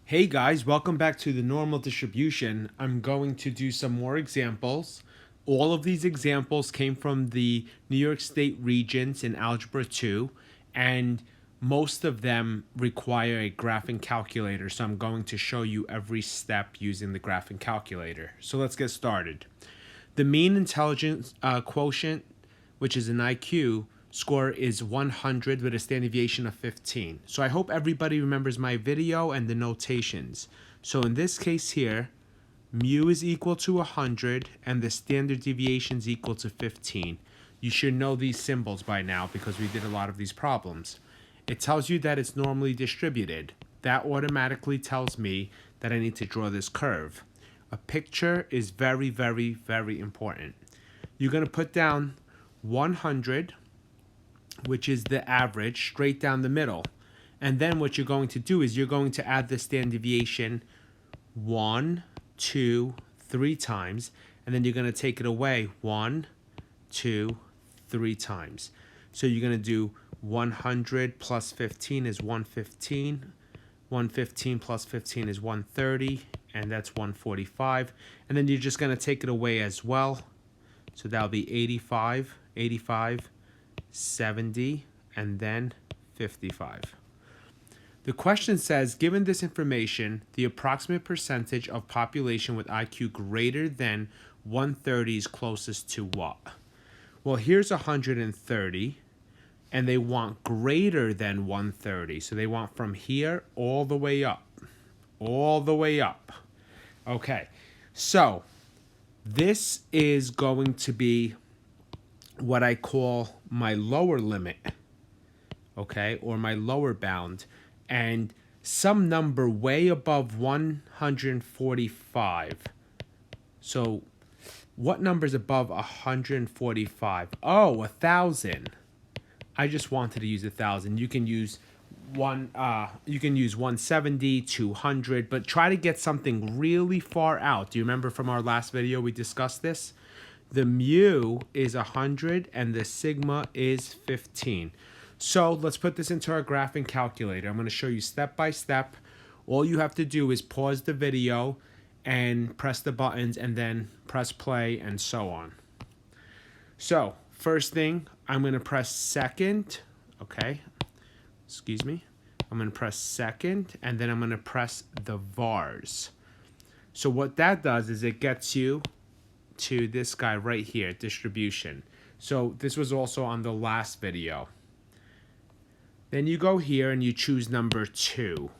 Hey guys, welcome back to the normal distribution. I'm going to do some more examples. All of these examples came from the New York State Regents in Algebra 2, and most of them require a graphing calculator, so I'm going to show you every step using the graphing calculator. So let's get started. The mean intelligence quotient, which is an IQ score, is 100 with a standard deviation of 15. So I hope everybody remembers my video and the notations. So in this case here, mu is equal to 100 and the standard deviation is equal to 15. You should know these symbols by now because we did a lot of these problems. It tells you that it's normally distributed. That automatically tells me that I need to draw this curve. A picture is very, very, very important. You're going to put down 100, which is the average, straight down the middle. And then what you're going to do is you're going to add the standard deviation 1, 2, 3 times, and then you're going to take it away 1, 2, 3 times. So you're going to do 100 plus 15 is 115. 115 plus 15 is 130, and that's 145. And then you're just going to take it away as well. So that'll be 85, 85, 70, and then 55. The question says, given this information, the approximate percentage of population with IQ greater than 130 is closest to what? Well, here's 130, and they want greater than 130. So they want from here all the way up. All the way up. Okay, so this is going to be what I call my lower limit, okay, or my lower bound, and some number way above 145. So what number is above 145? Oh, 1,000. I just wanted to use 1,000. You can use you can use 170, 200, but try to get something really far out. Do you remember from our last video we discussed this? The mu is 100 and the sigma is 15. So let's put this into our graphing calculator. I'm going to show you step by step. All you have to do is pause the video and press the buttons and then press play and so on. So first thing, I'm going to press second. Okay, excuse me. I'm going to press second and then I'm going to press the vars. So what that does is it gets you to this guy right here, distribution. So this was also on the last video. Then you go here and you choose number 2,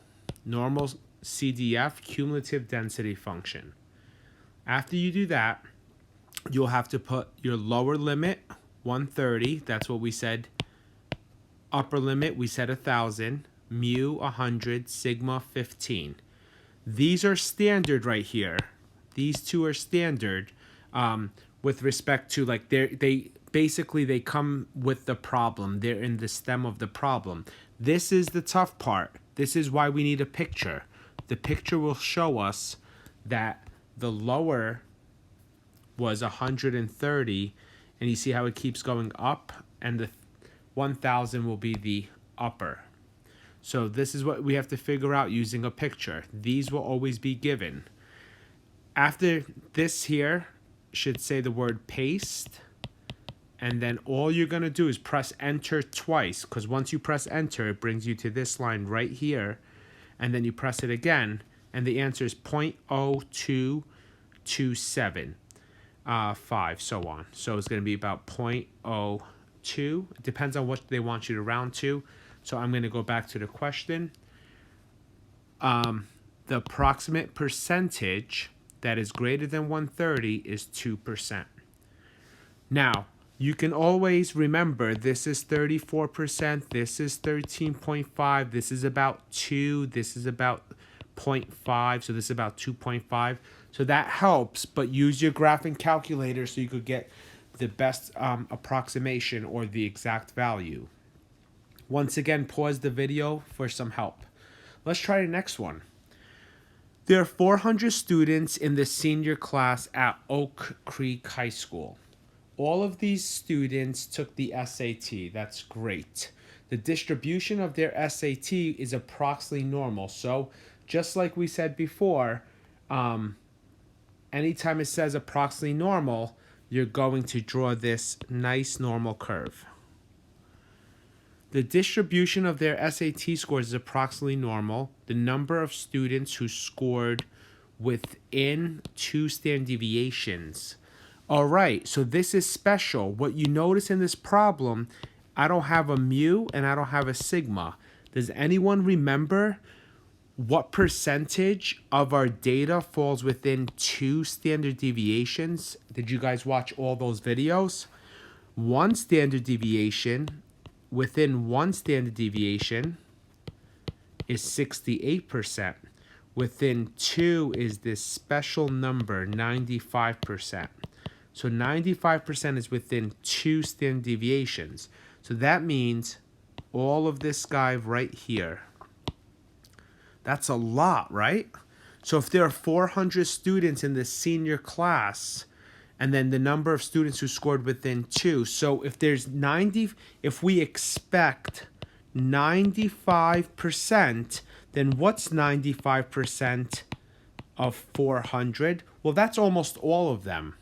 normal CDF, cumulative density function. After you do that, you'll have to put your lower limit, 130, that's what we said. Upper limit, we said 1,000, mu 100, sigma 15. These are standard right here. These two are standard. With respect to, like, they basically come with the problem. They're in the stem of the problem. This is the tough part. This is why we need a picture. The picture will show us that the lower was 130, and you see how it keeps going up, and the 1,000 will be the upper. So this is what we have to figure out using a picture. These will always be given. After this here should say the word paste, and then all you're going to do is press enter twice, because once you press enter it brings you to this line right here, and then you press it again and the answer is 0.0227 5, so on. So it's going to be about 0.02. It depends on what they want you to round to. So I'm going to go back to the question. The approximate percentage that is greater than 130 is 2%. Now, you can always remember this is 34%, this is 13.5, this is about 2, this is about 0.5, so this is about 2.5. So that helps, but use your graphing calculator so you could get the best approximation or the exact value. Once again, pause the video for some help. Let's try the next one. There are 400 students in the senior class at Oak Creek High School. All of these students took the SAT. That's great. The distribution of their SAT is approximately normal. So just like we said before, anytime it says approximately normal, you're going to draw this nice normal curve. The distribution of their SAT scores is approximately normal. The number of students who scored within 2 standard deviations. All right, so this is special. What you notice in this problem, I don't have a mu and I don't have a sigma. Does anyone remember what percentage of our data falls within 2 standard deviations? Did you guys watch all those videos? 1 standard deviation, within 1 standard deviation is 68%. Within 2 is this special number, 95%. So 95% is within 2 standard deviations. So that means all of this guy right here. That's a lot, right? So if there are 400 students in the senior class, and then the number of students who scored within 2. So if we expect 95%, then what's 95% of 400? Well, that's almost all of them.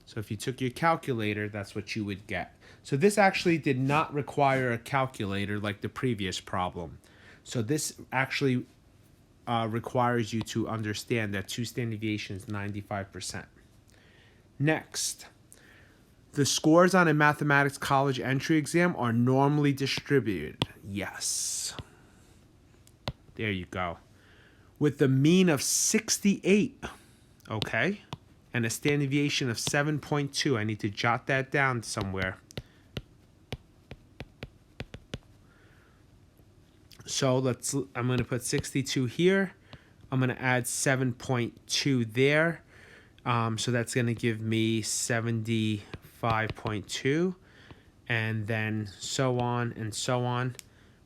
So if you took your calculator, that's what you would get. So this actually did not require a calculator like the previous problem. So this actually requires you to understand that 2 standard deviation is 95%. Next, the scores on a mathematics college entry exam are normally distributed. Yes. There you go. With the mean of 68, okay, and a standard deviation of 7.2. I need to jot that down somewhere. So I'm going to put 62 here. I'm going to add 7.2 there. So that's going to give me 75.2. And then so on and so on.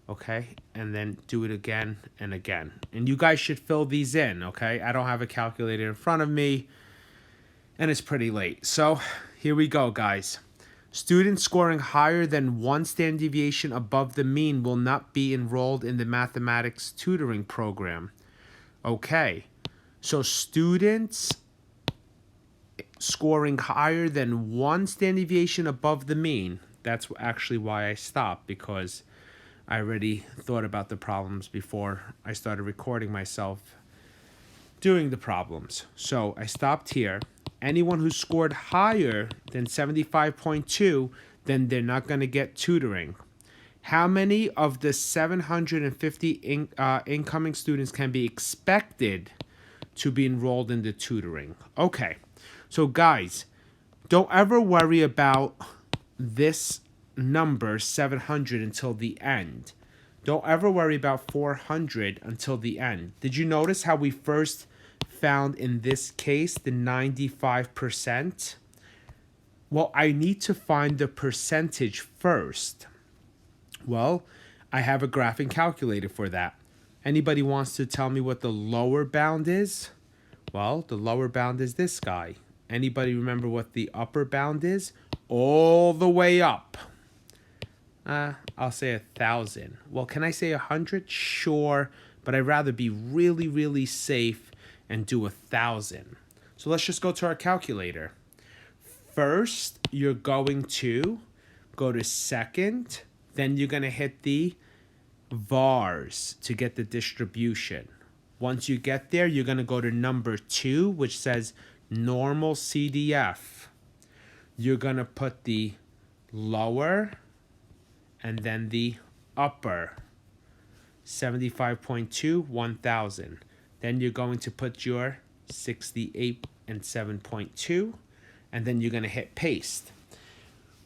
Okay. And then do it again and again. And you guys should fill these in. Okay. I don't have a calculator in front of me. And it's pretty late. So here we go, guys. Students scoring higher than 1 standard deviation above the mean will not be enrolled in the mathematics tutoring program. Okay, so students scoring higher than 1 standard deviation above the mean. That's actually why I stopped, because I already thought about the problems before I started recording myself doing the problems. So I stopped here. Anyone who scored higher than 75.2, then they're not going to get tutoring. How many of the 750 incoming students can be expected to be enrolled in the tutoring? Okay, so guys, don't ever worry about this number 700 until the end. Don't ever worry about 400 until the end. Did you notice how we first found in this case the 95%? Well, I need to find the percentage first. Well, I have a graphing calculator for that. Anybody wants to tell me what the lower bound is? Well, the lower bound is this guy. Anybody remember what the upper bound is? All the way up. I'll say 1,000. Well, can I say 100? Sure, but I'd rather be really, really safe and do 1,000. So let's just go to our calculator. First, you're going to go to second, then you're going to hit the vars to get the distribution. Once you get there, you're going to go to number 2, which says normal CDF. You're going to put the lower and then the upper. 75.2, 1,000. Then you're going to put your 68 and 7.2, and then you're going to hit paste.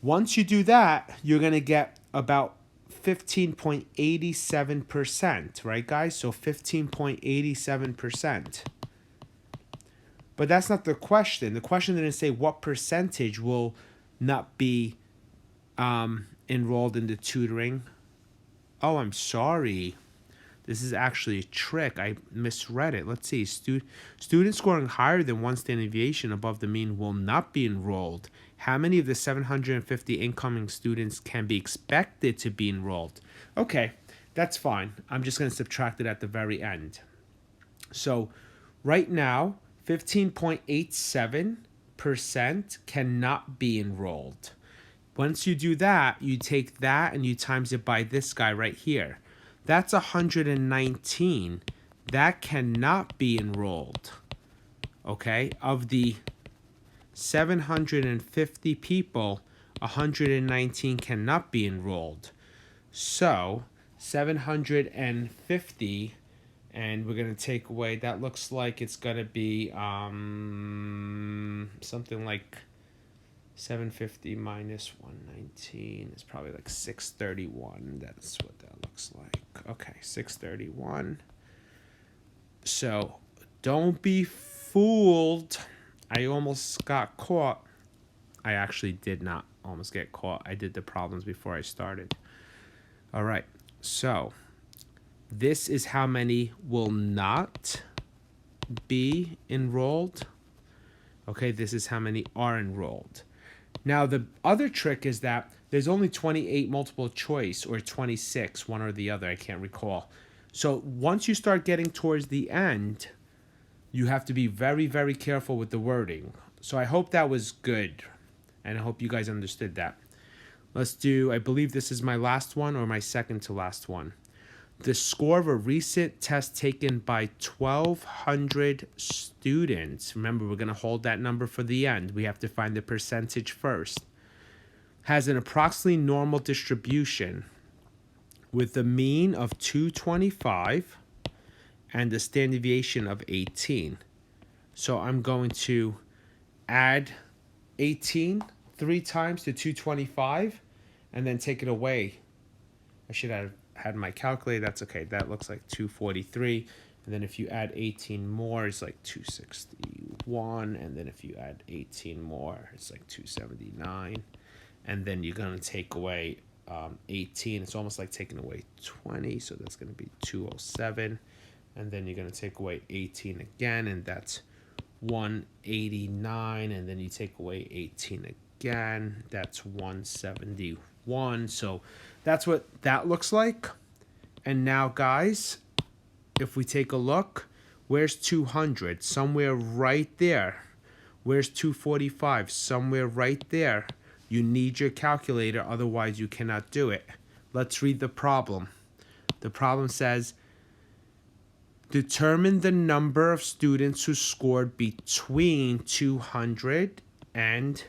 Once you do that, you're going to get about 15.87%, right, guys? So 15.87%. But that's not the question. The question didn't say what percentage will not be enrolled in the tutoring. Oh, I'm sorry. This is actually a trick. I misread it. Let's see. Students scoring higher than 1 standard deviation above the mean will not be enrolled. How many of the 750 incoming students can be expected to be enrolled? Okay, That's fine. I'm just going to subtract it at the very end. So right now, 15.87% cannot be enrolled. Once you do that, you take that and you times it by this guy right here. That's 119. That cannot be enrolled. Okay? Of the 750 people, 119 cannot be enrolled. So 750, and we're going to take away, that looks like it's going to be something like 750 minus 119 is probably like 631. That's what that looks like. Okay, 631. So don't be fooled. I almost got caught. I actually did not almost get caught. I did the problems before I started. All right, so this is how many will not be enrolled. Okay, this is how many are enrolled. Now, the other trick is that there's only 28 multiple choice, or 26, one or the other, I can't recall. So once you start getting towards the end, you have to be very, very careful with the wording. So I hope that was good, and I hope you guys understood that. Let's do, I believe this is my last one or my second to last one. The score of a recent test taken by 1,200 students. Remember, we're going to hold that number for the end. We have to find the percentage first. Has an approximately normal distribution with a mean of 225 and a standard deviation of 18. So I'm going to add 18 3 times to 225 and then take it away. I should have had my calculator. That's okay. That looks like 243. And then if you add 18 more, it's like 261. And then if you add 18 more, it's like 279. And then you're going to take away 18. It's almost like taking away 20. So that's going to be 207. And then you're going to take away 18 again. And that's 189. And then you take away 18 again. That's 171. So that's what that looks like. And now, guys, if we take a look, where's 200? Somewhere right there. Where's 245? Somewhere right there. You need your calculator, otherwise you cannot do it. Let's read the problem. The problem says, determine the number of students who scored between 200 and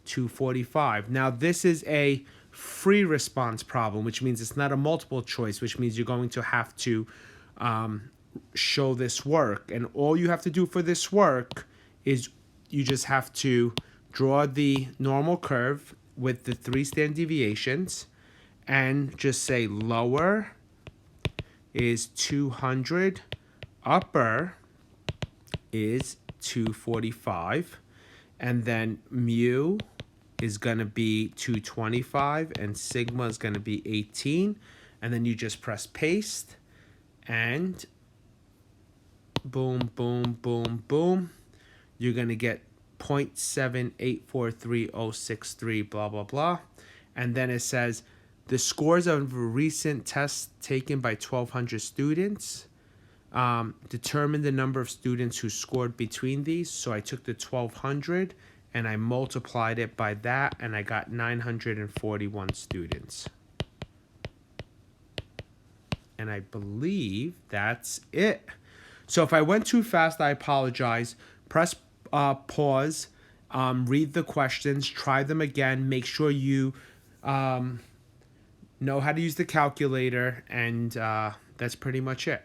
245. Now, this is a free response problem, which means it's not a multiple choice, which means you're going to have to show this work. And all you have to do for this work is you just have to draw the normal curve with the 3 standard deviations and just say lower is 200, upper is 245, and then mu is going to be 225 and sigma is going to be 18, and then you just press paste and boom, boom, boom, boom. You're going to get 0.7843063, blah, blah, blah. And then it says the scores of a recent test taken by 1,200 students. Determine the number of students who scored between these. So I took the 1,200 and I multiplied it by that, and I got 941 students. And I believe that's it. So if I went too fast, I apologize. Press pause, read the questions, try them again, make sure you know how to use the calculator, and that's pretty much it.